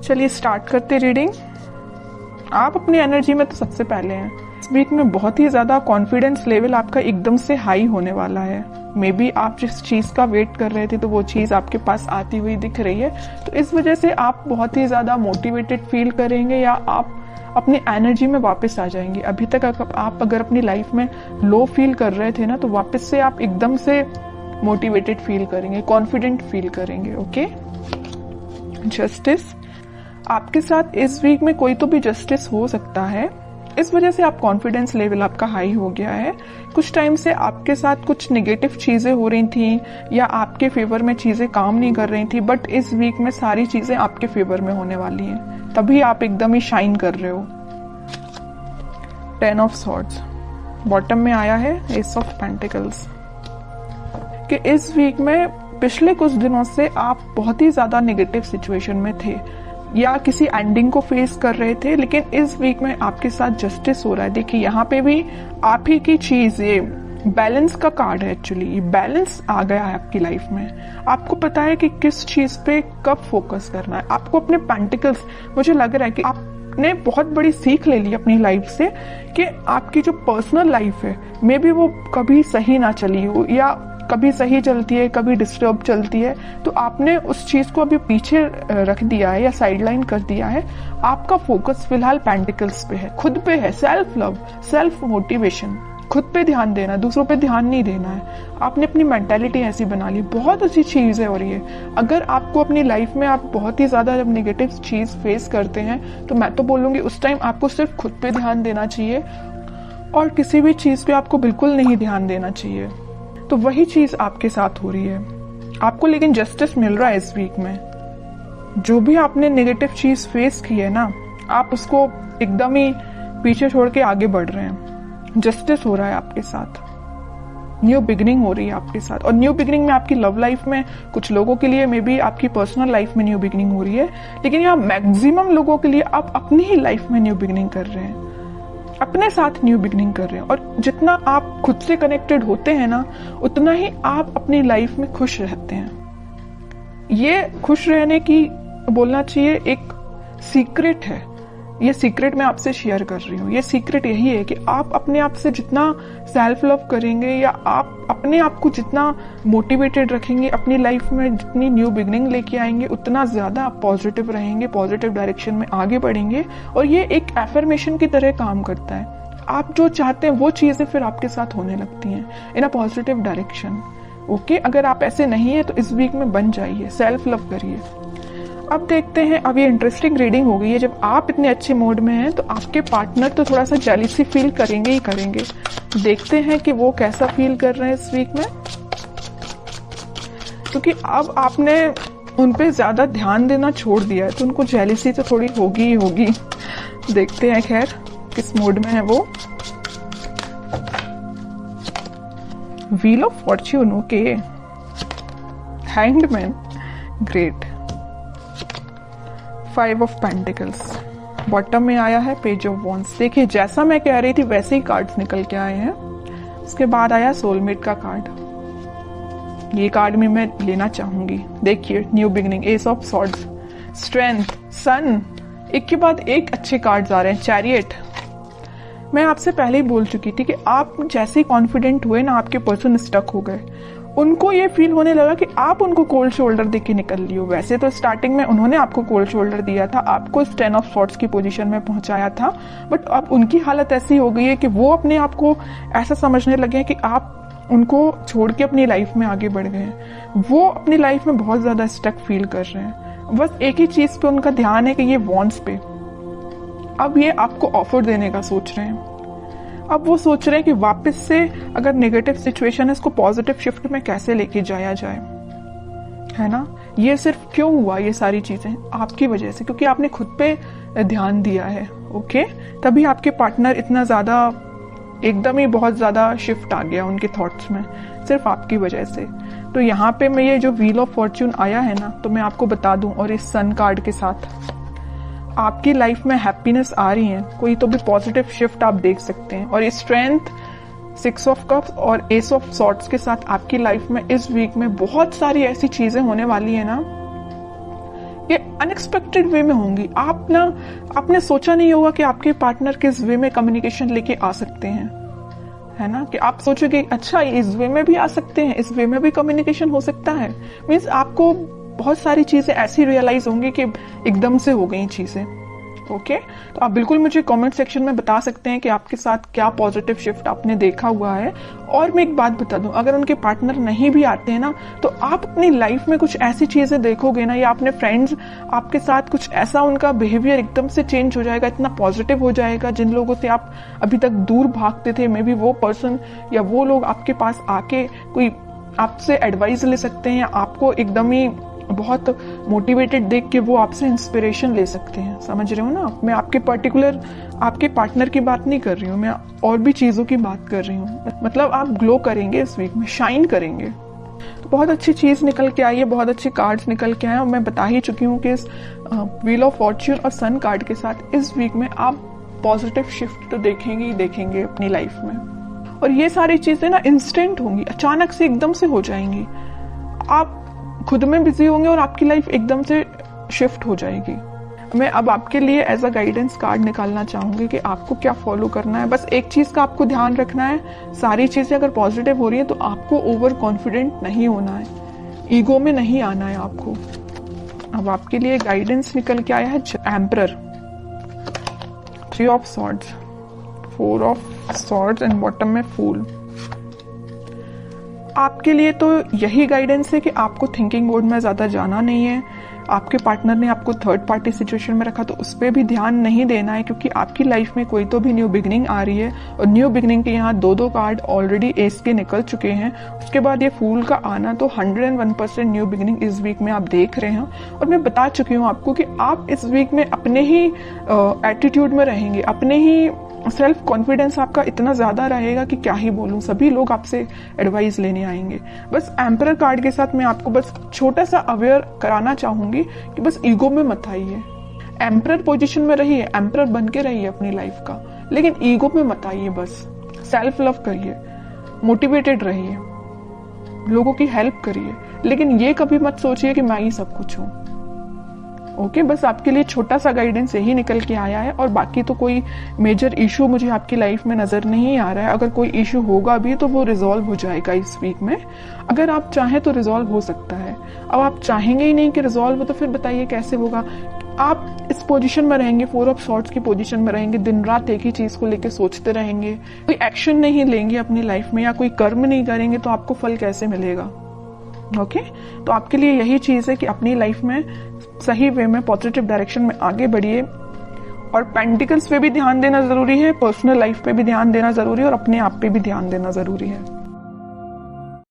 चलिए स्टार्ट करते रीडिंग। आप अपनी एनर्जी में तो सबसे पहले हैं। इस वीक में बहुत ही ज्यादा कॉन्फिडेंस लेवल आपका एकदम से हाई होने वाला है। मे बी आप जिस चीज का वेट कर रहे थे तो वो चीज आपके पास आती हुई दिख रही है, तो इस वजह से आप बहुत ही ज्यादा मोटिवेटेड फील करेंगे या आप अपनी एनर्जी में वापस आ जाएंगे। अभी तक आप अगर अपनी लाइफ में लो फील कर रहे थे ना, तो वापस से आप एकदम से मोटिवेटेड फील करेंगे, कॉन्फिडेंट फील करेंगे। ओके। जस्टिस, आपके साथ इस वीक में कोई तो भी जस्टिस हो सकता है, इस वजह से आप कॉन्फिडेंस लेवल आपका हाई हो गया है। कुछ टाइम से आपके साथ कुछ नेगेटिव चीजें हो रही थी या आपके फेवर में चीजें काम नहीं कर रही थी, बट इस वीक में सारी चीजें आपके फेवर में होने वाली हैं, तभी आप एकदम ही शाइन कर रहे हो। 10 ऑफ सॉर्ड्स बॉटम में आया है, एस ऑफ पेंटिकल्स। कि इस वीक में पिछले कुछ दिनों से आप बहुत ही ज्यादा नेगेटिव सिचुएशन में थे या किसी एंडिंग को फेस कर रहे थे, लेकिन इस वीक में आपके साथ जस्टिस हो रहा है। देखिए यहाँ पे भी आप ही की चीज, ये बैलेंस का कार्ड है। एक्चुअली बैलेंस आ गया है आपकी लाइफ में। आपको पता है कि किस चीज पे कब फोकस करना है। आपको अपने पेंटिकल्स, मुझे लग रहा है कि आपने बहुत बड़ी सीख ले ली अपनी लाइफ से कि आपकी जो पर्सनल लाइफ है मे बी वो कभी सही ना चली हो या कभी सही चलती है, कभी डिस्टर्ब चलती है, तो आपने उस चीज को अभी पीछे रख दिया है या साइडलाइन कर दिया है। आपका फोकस फिलहाल पेंटिकल्स पे है, खुद पे है, सेल्फ लव, सेल्फ मोटिवेशन, खुद पे ध्यान देना, दूसरों पे ध्यान नहीं देना है। आपने अपनी मेंटालिटी ऐसी बना ली, बहुत अच्छी चीज है। और ये अगर आपको अपनी लाइफ में आप बहुत ही ज्यादा जब नेगेटिव चीज फेस करते हैं, तो मैं तो बोलूंगी उस टाइम आपको सिर्फ खुद पे ध्यान देना चाहिए और किसी भी चीज पे आपको बिल्कुल नहीं ध्यान देना चाहिए। तो वही चीज आपके साथ हो रही है आपको, लेकिन जस्टिस मिल रहा है इस वीक में। जो भी आपने नेगेटिव चीज फेस की है ना, आप उसको एकदम ही पीछे छोड़ के आगे बढ़ रहे हैं। जस्टिस हो रहा है आपके साथ, न्यू बिगिनिंग हो रही है आपके साथ। और न्यू बिगिनिंग में आपकी लव लाइफ में कुछ लोगों के लिए मे बी आपकी पर्सनल लाइफ में न्यू बिगिनिंग हो रही है, लेकिन यहाँ मैक्सिमम लोगों के लिए आप अपनी ही लाइफ में न्यू बिगिनिंग कर रहे हैं, अपने साथ न्यू बिगिनिंग कर रहे हैं। और जितना आप खुद से कनेक्टेड होते हैं ना, उतना ही आप अपनी लाइफ में खुश रहते हैं। ये खुश रहने की बोलना चाहिए एक सीक्रेट है। ये सीक्रेट मैं आपसे शेयर कर रही हूँ। ये सीक्रेट यही है कि आप अपने आप से जितना सेल्फ लव करेंगे या आप अपने आप को जितना मोटिवेटेड रखेंगे, अपनी लाइफ में जितनी न्यू बिगनिंग लेके आएंगे, उतना ज्यादा आप पॉजिटिव रहेंगे, पॉजिटिव डायरेक्शन में आगे बढ़ेंगे। और ये एक एफर्मेशन की तरह काम करता है। आप जो चाहते हैं वो चीजें फिर आपके साथ होने लगती हैं इन अ पॉजिटिव डायरेक्शन। ओके, अगर आप ऐसे नहीं है तो इस वीक में बन जाइए, सेल्फ लव करिए। अब देखते हैं, अब ये इंटरेस्टिंग रीडिंग हो गई है। जब आप इतने अच्छे मूड में हैं तो आपके पार्टनर तो थोड़ा सा जेलसी फील करेंगे ही करेंगे। देखते हैं कि वो कैसा फील कर रहे हैं इस वीक में, क्योंकि अब आपने उन पे ज्यादा ध्यान देना छोड़ दिया है तो उनको जेलसी तो थोड़ी होगी ही होगी। देखते हैं खैर किस मूड में है वो। Wheel of Fortune, okay. Hanged man, great. 5 of pentacles bottom में आया है, पेज ऑफ वॉन्ड्स। देखिए जैसा मैं कह रही थी वैसे ही कार्ड्स निकल के आए हैं। उसके बाद आया सोलमेट का कार्ड। ये कार्ड भी मैं लेना चाहूंगी। देखिए new beginning, ace of swords, strength, sun, एक के बाद एक अच्छे कार्ड्स आ रहे हैं। चैरियट, मैं आपसे पहले ही बोल चुकी थी कि आप जैसे ही कॉन्फिडेंट हुए ना, आपके पर्सन स्टक हो गए। उनको ये फील होने लगा कि आप उनको कोल्ड शोल्डर देके निकल लियो। वैसे तो स्टार्टिंग में उन्होंने आपको कोल्ड शोल्डर दिया था, आपको 10 ऑफ सॉर्ड्स की पोजीशन में पहुंचाया था, बट अब उनकी हालत ऐसी हो गई है कि वो अपने आप को ऐसा समझने लगे हैं कि आप उनको छोड़ के अपनी लाइफ में आगे बढ़ गए हैं। वो अपनी लाइफ में बहुत ज्यादा स्टक फील कर रहे हैं। बस एक ही चीज पे उनका ध्यान है कि ये वॉन्ट्स पे। अब ये आपको ऑफर देने का सोच रहे हैं। अब वो सोच रहे हैं कि वापस से अगर नेगेटिव सिचुएशन है, इसको पॉजिटिव शिफ्ट में कैसे लेके जाया जाए, है ना। ये सिर्फ क्यों हुआ, ये सारी चीजें आपकी वजह से, क्योंकि आपने खुद पे ध्यान दिया है। ओके, तभी आपके पार्टनर इतना ज्यादा एकदम ही बहुत ज्यादा शिफ्ट आ गया उनके थॉट्स में, सिर्फ आपकी वजह से। तो यहाँ पे मैं ये जो व्हील ऑफ फॉर्च्यून आया है ना, तो मैं आपको बता दूं, और इस सन कार्ड के साथ आपकी लाइफ में हैप्पीनेस आ रही है, कोई तो भी पॉजिटिव शिफ्ट आप देख सकते हैं। और ये स्ट्रेंथ, 6 ऑफ कप्स और एस ऑफ सॉर्ड्स के साथ आपकी लाइफ में इस वीक में बहुत सारी ऐसी चीजें होने वाली है ना, ये अनएक्सपेक्टेड वे में होंगी। आपने सोचा नहीं होगा कि आपके पार्टनर किस वे में कम्युनिकेशन लेके आ सकते हैं, है ना, कि आप सोचोगे अच्छा इस वे में भी आ सकते हैं, इस वे में भी कम्युनिकेशन हो सकता है। मीन्स आपको बहुत सारी चीजें ऐसी रियलाइज होंगी कि एकदम से हो गई चीजें। ओके, तो आप बिल्कुल मुझे कमेंट सेक्शन में बता सकते हैं कि आपके साथ क्या पॉजिटिव शिफ्ट आपने देखा हुआ है। और मैं एक बात बता दूं, अगर उनके पार्टनर नहीं भी आते हैं ना, तो आप अपनी लाइफ में कुछ ऐसी चीजें देखोगे ना, या अपने फ्रेंड्स आपके साथ कुछ ऐसा, उनका बिहेवियर एकदम से चेंज हो जाएगा, इतना पॉजिटिव हो जाएगा। जिन लोगों से आप अभी तक दूर भागते थे, मे बी वो पर्सन या वो लोग आपके पास आके कोई आपसे एडवाइस ले सकते हैं, या आपको एकदम ही बहुत मोटिवेटेड देख के वो आपसे इंस्पिरेशन ले सकते हैं। समझ रहे हो ना? मैं आपके पर्टिकुलर आपके पार्टनर की बात नहीं कर रही हूँ, मैं और भी चीजों की बात कर रही हूँ। मतलब आप ग्लो करेंगे इस वीक में, शाइन करेंगे। तो बहुत अच्छी चीज निकल के आई है, बहुत अच्छे कार्ड्स निकल के आए, और मैं बता ही चुकी हूँ कि इस व्हील ऑफ फॉर्च्यून और सन कार्ड के साथ इस वीक में आप पॉजिटिव शिफ्ट तो देखेंगे ही देखेंगे अपनी लाइफ में। और ये सारी चीजें ना इंस्टेंट होंगी, अचानक से एकदम से हो जाएंगी। आप खुद में बिजी होंगे और आपकी लाइफ एकदम से शिफ्ट हो जाएगी। मैं अब आपके लिए एज अ गाइडेंस कार्ड निकालना चाहूंगी कि आपको क्या फॉलो करना है। बस एक चीज का आपको ध्यान रखना है, सारी चीजें अगर पॉजिटिव हो रही है तो आपको ओवर कॉन्फिडेंट नहीं होना है, ईगो में नहीं आना है आपको। अब आपके लिए गाइडेंस निकल के आया है emperor, 3 of swords, 4 of swords and bottom में फूल। आपके लिए तो यही गाइडेंस है कि आपको थिंकिंग मोड में ज्यादा जाना नहीं है। आपके पार्टनर ने आपको थर्ड पार्टी सिचुएशन में रखा तो उस पर भी ध्यान नहीं देना है, क्योंकि आपकी लाइफ में कोई तो भी न्यू बिगनिंग आ रही है। और न्यू बिगनिंग के यहाँ 2 कार्ड ऑलरेडी एस के निकल चुके हैं, उसके बाद ये फूल का आना, तो 101% न्यू बिगनिंग इस वीक में आप देख रहे हैं। और मैं बता चुकी हूँ आपको कि आप इस वीक में अपने ही एटीट्यूड में रहेंगे, अपने ही सेल्फ कॉन्फिडेंस आपका इतना ज्यादा रहेगा कि क्या ही बोलूं, सभी लोग आपसे एडवाइस लेने आएंगे। बस एम्परर कार्ड के साथ मैं आपको बस छोटा सा अवेयर कराना चाहूंगी कि बस ईगो में मत आइए। एम्परर पोजीशन में रहिए, एम्परर बन के रहिए अपनी लाइफ का, लेकिन ईगो में मत आइए। बस सेल्फ लव करिए, मोटिवेटेड रहिए, लोगों की हेल्प करिए, लेकिन ये कभी मत सोचिए कि मैं ही सब कुछ हूं। ओके, बस आपके लिए छोटा सा गाइडेंस यही निकल के आया है। और बाकी तो कोई मेजर इशू मुझे आपकी लाइफ में नजर नहीं आ रहा है। अगर कोई इशू होगा भी तो वो रिजॉल्व हो जाएगा इस वीक में, अगर आप चाहें तो रिजॉल्व हो सकता है। अब आप चाहेंगे ही नहीं कि रिजॉल्व हो, तो फिर बताइए कैसे होगा। आप इस पोजीशन में रहेंगे, 4 ऑफ सॉर्ड्स की पोजीशन में रहेंगे, दिन रात एक ही चीज को लेकर सोचते रहेंगे, कोई एक्शन नहीं लेंगे अपनी लाइफ में या कोई कर्म नहीं करेंगे, तो आपको फल कैसे मिलेगा? ओके, तो आपके लिए यही चीज है कि अपनी लाइफ में सही वे में पॉजिटिव डायरेक्शन में आगे बढ़िए। और पेंटिकल्स पे भी ध्यान देना जरूरी है, पर्सनल लाइफ पे भी ध्यान देना जरूरी है, और अपने आप पे भी ध्यान देना जरूरी है।